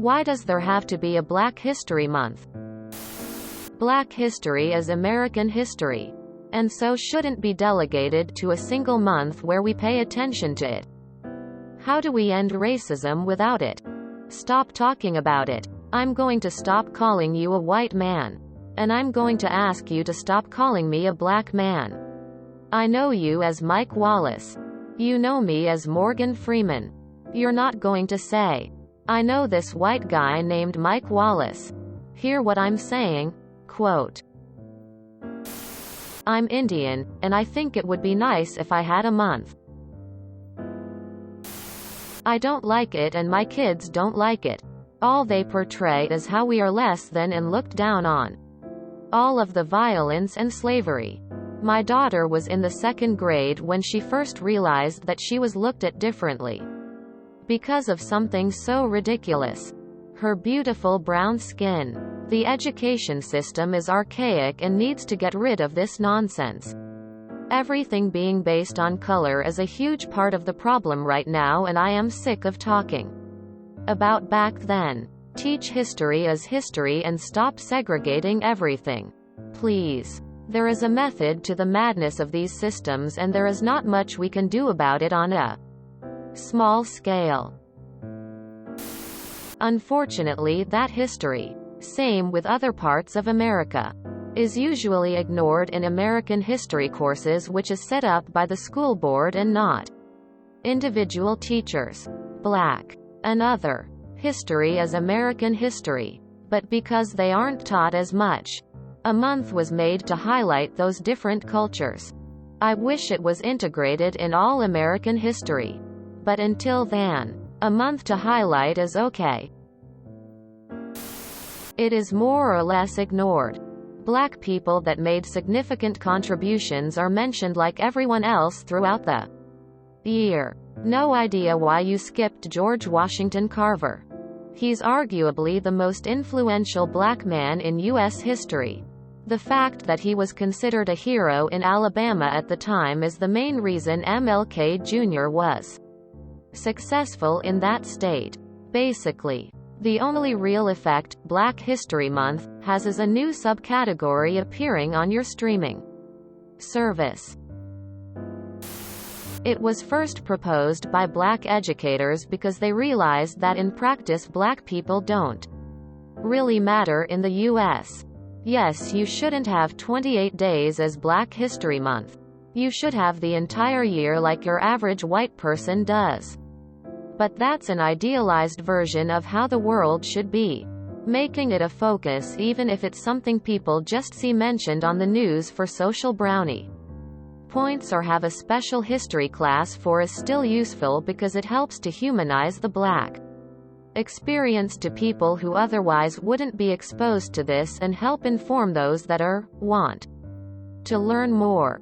Why does there have to be a Black History Month? Black history is American history, and so shouldn't be delegated to a single month where we pay attention to it. How do we end racism without it? Stop talking about it. I'm going to stop calling you a white man. And I'm going to ask you to stop calling me a black man. I know you as Mike Wallace. You know me as Morgan Freeman. You're not going to say, I know this white guy named Mike Wallace. Hear what I'm saying? Quote, I'm Indian, and I think it would be nice if I had a month. I don't like it and my kids don't like it. All they portray is how we are less than and looked down on. All of the violence and slavery. My daughter was in the 2nd grade when she first realized that she was looked at differently. Because of something so ridiculous. Her beautiful brown skin. The education system is archaic and needs to get rid of this nonsense. Everything being based on color is a huge part of the problem right now, and I am sick of talking about back then. Teach history as history and stop segregating everything. Please. There is a method to the madness of these systems, and there is not much we can do about it on a small scale. Unfortunately, that history, same with other parts of America, is usually ignored in American history courses, which is set up by the school board and not individual teachers. Black and other history is American history, but because they aren't taught as much, a month was made to highlight those different cultures. I wish it was integrated in all American history. But until then, a month to highlight is okay. It is more or less ignored. Black people that made significant contributions are mentioned like everyone else throughout the year. No idea why you skipped George Washington Carver. He's arguably the most influential black man in U.S. history. The fact that he was considered a hero in Alabama at the time is the main reason MLK Jr. was successful in that state. Basically, the only real effect Black History Month has is a new subcategory appearing on your streaming service. It was first proposed by black educators because they realized that in practice black people don't really matter in the U.S. Yes, you shouldn't have 28 days as Black History Month. You should have the entire year like your average white person does. But that's an idealized version of how the world should be. Making it a focus even if it's something people just see mentioned on the news for social brownie points or have a special history class for is still useful because it helps to humanize the black experience to people who otherwise wouldn't be exposed to this and help inform those that want to learn more.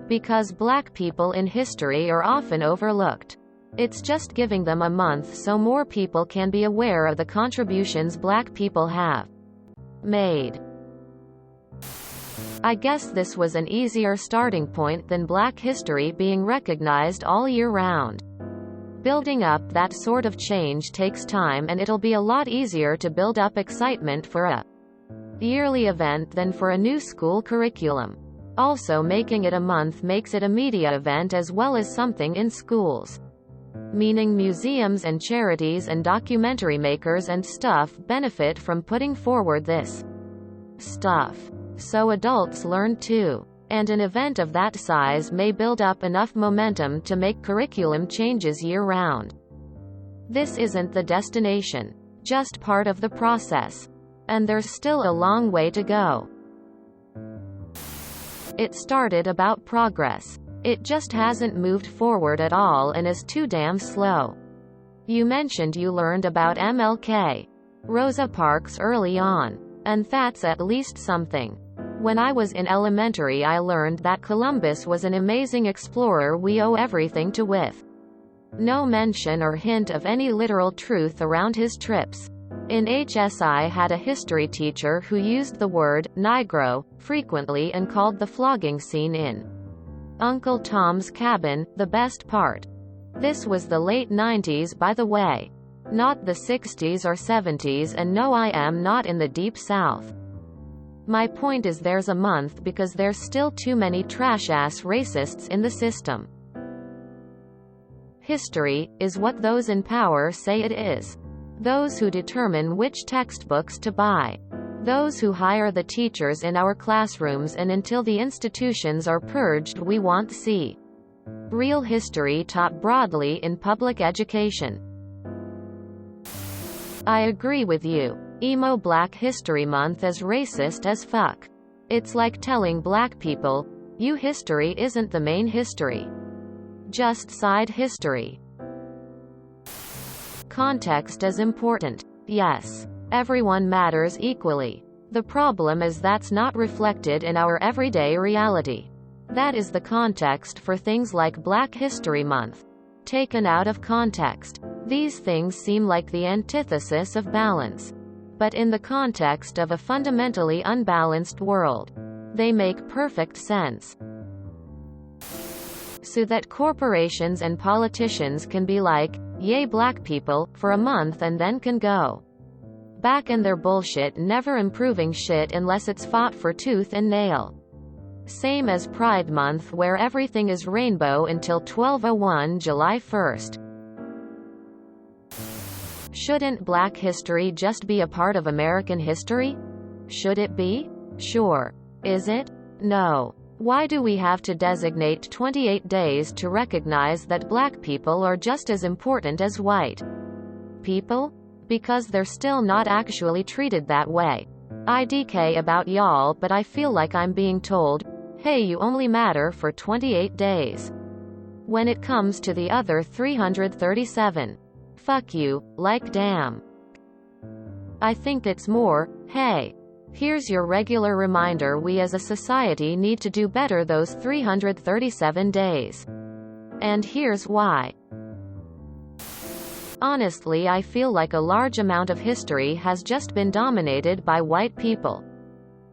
Because black people in history are often overlooked. It's just giving them a month so more people can be aware of the contributions black people have made. I guess this was an easier starting point than Black history being recognized all year round. Building up that sort of change takes time, and it'll be a lot easier to build up excitement for a yearly event than for a new school curriculum. Also, making it a month makes it a media event as well as something in schools. Meaning museums and charities and documentary makers and stuff benefit from putting forward this stuff. So adults learn too. And an event of that size may build up enough momentum to make curriculum changes year-round. This isn't the destination, just part of the process. And there's still a long way to go. It started about progress. It just hasn't moved forward at all and is too damn slow. You mentioned you learned about MLK, Rosa Parks early on. And that's at least something. When I was in elementary, I learned that Columbus was an amazing explorer we owe everything to, with no mention or hint of any literal truth around his trips. In HS, I had a history teacher who used the word Negro frequently and called the flogging scene in Uncle Tom's Cabin the best part. This was the late 90s, by the way. Not the 60s or 70s, and no, I am not in the Deep South. My point is there's a month because there's still too many trash-ass racists in the system. History is what those in power say it is. Those who determine which textbooks to buy. Those who hire the teachers in our classrooms, and until the institutions are purged we won't see real history taught broadly in public education. I agree with you. Emo Black History Month is racist as fuck. It's like telling black people, you history isn't the main history. Just side history. Context is important. Yes. Everyone matters equally. The problem is that's not reflected in our everyday reality. That is the context for things like Black History Month. Taken out of context, these things seem like the antithesis of balance. But in the context of a fundamentally unbalanced world, they make perfect sense. So that corporations and politicians can be like, yay black people, for a month and then can go back in their bullshit never improving shit unless it's fought for tooth and nail. Same as Pride Month where everything is rainbow until 12/01 July 1st. Shouldn't Black history just be a part of American history? Should it be? Sure. Is it? No. Why do we have to designate 28 days to recognize that black people are just as important as white people? Because they're still not actually treated that way. IDK about y'all, but I feel like I'm being told, hey, you only matter for 28 days. When it comes to the other 337. Fuck you, like damn. I think it's more, hey, here's your regular reminder we as a society need to do better those 337 days. And here's why. Honestly, I feel like a large amount of history has just been dominated by white people.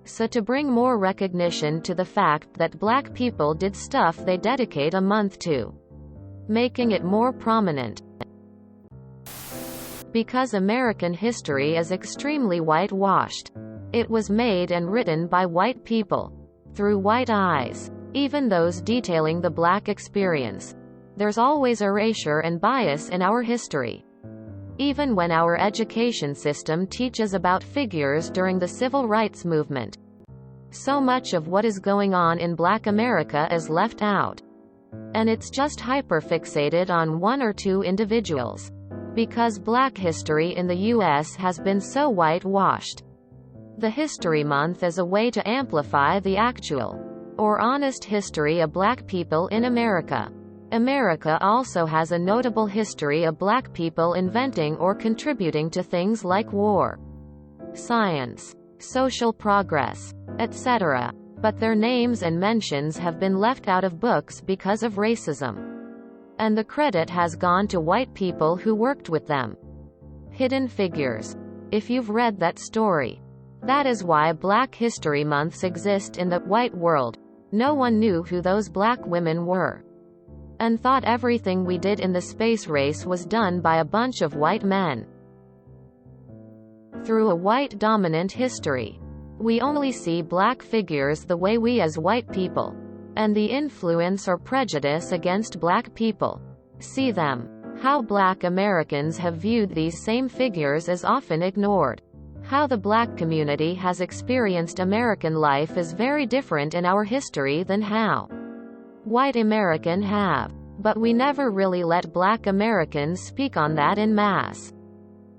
So to bring more recognition to the fact that black people did stuff they dedicate a month to. Making it more prominent. Because American history is extremely whitewashed. It was made and written by white people. Through white eyes. Even those detailing the black experience. There's always erasure and bias in our history. Even when our education system teaches about figures during the civil rights movement. So much of what is going on in Black America is left out. And it's just hyperfixated on one or two individuals. Because Black history in the U.S. has been so whitewashed. The History Month is a way to amplify the actual, or honest history of black people in America. America also has a notable history of black people inventing or contributing to things like war, science, social progress, etc. But their names and mentions have been left out of books because of racism. And the credit has gone to white people who worked with them. Hidden figures. If you've read that story. That is why Black History Months exist in the white world. No one knew who those black women were. And thought everything we did in the space race was done by a bunch of white men. Through a white dominant history. We only see black figures the way we as white people. And the influence or prejudice against black people. See them. How black Americans have viewed these same figures is often ignored. How the black community has experienced American life is very different in our history than how white American have. But we never really let black Americans speak on that en masse.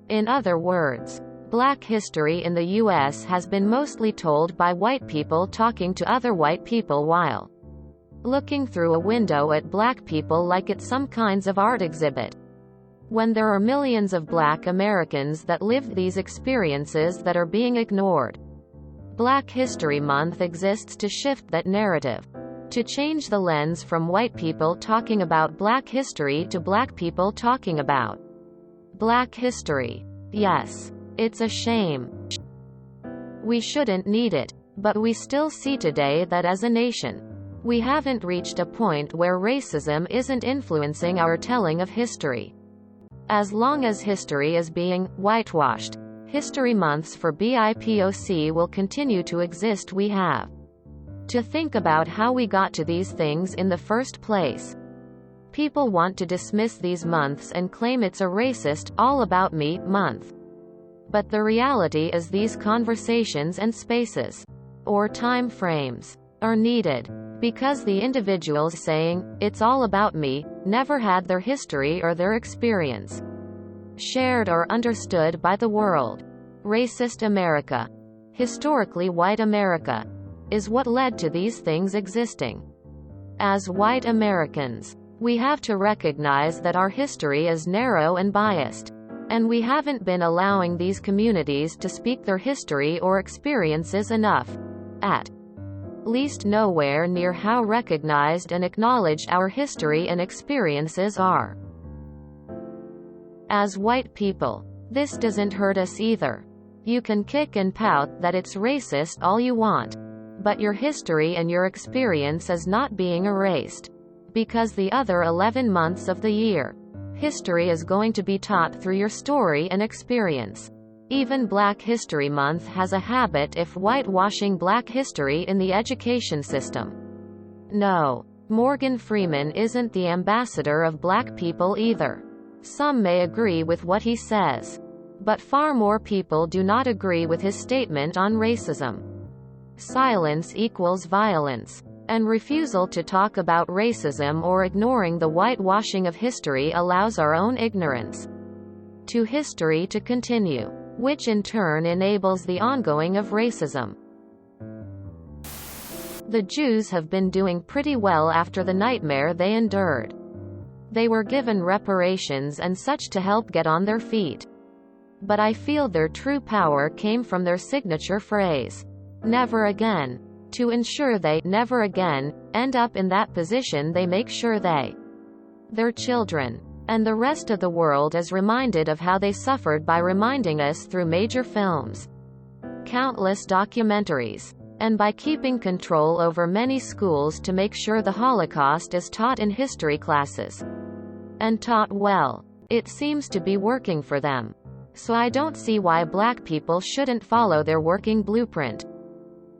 In other words, black history in the U.S. has been mostly told by white people talking to other white people while looking through a window at black people like it's some kinds of art exhibit. When there are millions of black Americans that lived these experiences that are being ignored. Black History Month exists to shift that narrative. To change the lens from white people talking about black history to black people talking about black history. Yes. It's a shame. We shouldn't need it. But we still see today that as a nation, we haven't reached a point where racism isn't influencing our telling of history. As long as history is being whitewashed, history months for BIPOC will continue to exist. We have to think about how we got to these things in the first place. People want to dismiss these months and claim it's a racist, all about me month. But the reality is these conversations and spaces, or time frames, are needed, because the individuals saying, "It's all about me," never had their history or their experience shared or understood by the world. Racist America, historically white America, is what led to these things existing. As white Americans, we have to recognize that our history is narrow and biased, and we haven't been allowing these communities to speak their history or experiences enough. At least nowhere near how recognized and acknowledged our history and experiences are. As white people, this doesn't hurt us either. You can kick and pout that it's racist all you want, but your history and your experience is not being erased. Because the other 11 months of the year, history is going to be taught through your story and experience. Even Black History Month has a habit of whitewashing Black history in the education system. No, Morgan Freeman isn't the ambassador of Black people either. Some may agree with what he says, but far more people do not agree with his statement on racism. Silence equals violence, and refusal to talk about racism or ignoring the whitewashing of history allows our own ignorance to history to continue, which in turn enables the ongoing of racism. The Jews have been doing pretty well after the nightmare they endured. They were given reparations and such to help get on their feet. But I feel their true power came from their signature phrase, "Never again." To ensure they never again end up in that position, they make sure they, their children, and the rest of the world is reminded of how they suffered by reminding us through major films, countless documentaries, and by keeping control over many schools to make sure the Holocaust is taught in history classes. And taught well. It seems to be working for them. So I don't see why Black people shouldn't follow their working blueprint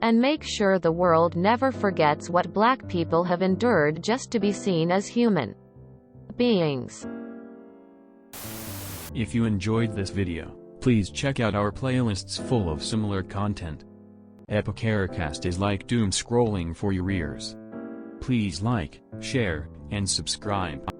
and make sure the world never forgets what Black people have endured just to be seen as human beings. If you enjoyed this video, please check out our playlists full of similar content. TooAfraidToAsk is like doom scrolling for your ears. Please like, share, and subscribe.